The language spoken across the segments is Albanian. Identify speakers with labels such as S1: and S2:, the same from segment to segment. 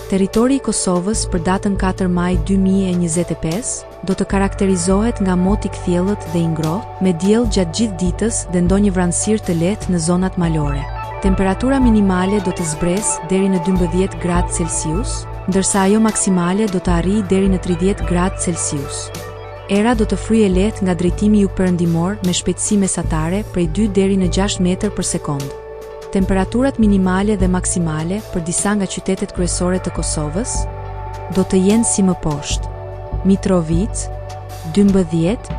S1: Territori i Kosovës për datën 4 maj 2025 do të karakterizohet nga moti i kthjellët dhe i ngrohtë, me diell gjatë gjithë ditës dhe ndonjë vranësirë të lehtë në zonat malore. Temperatura minimale do të zbresë deri në 12 gradë Celsius, ndërsa ajo maksimale do të arrijë deri në 30 gradë Celsius. Era do të fryjë lehtë nga drejtimi jugperëndimor me shpejtësi mesatare prej 2 deri në 6 metër për sekond. Temperaturat minimale dhe maksimale për disa nga qytetet kryesore të Kosovës do të jenë si më poshtë: Mitrovica 12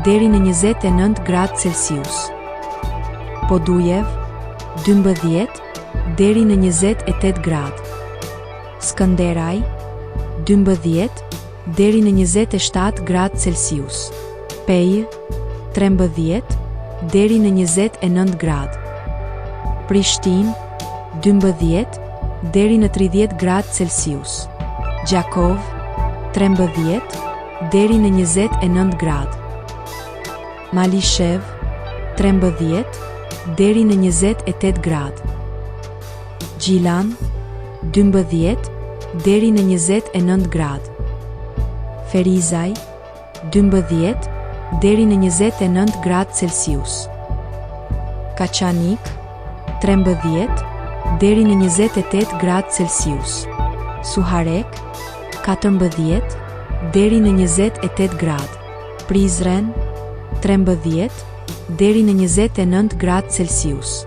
S1: deri në 29 gradë Celsius, Podujev 12 deri në 28 gradë, Skënderaj 12 deri në 27 gradë Celsius, Pejë 13 deri në 29 gradë, Prishtinë 12 deri në 30 gradë Celsius, Gjakov 13 deri në 29 gradë, Malishev 13 deri në 28 gradë, Gjilan 12 deri në 29 gradë, Ferizaj 12 deri në 29 gradë Celsius, Kaçanik 13 deri në 28 gradë Celsius, Suharek 14 deri në 28 gradë, Prizren 13 deri në 29 gradë Celsius.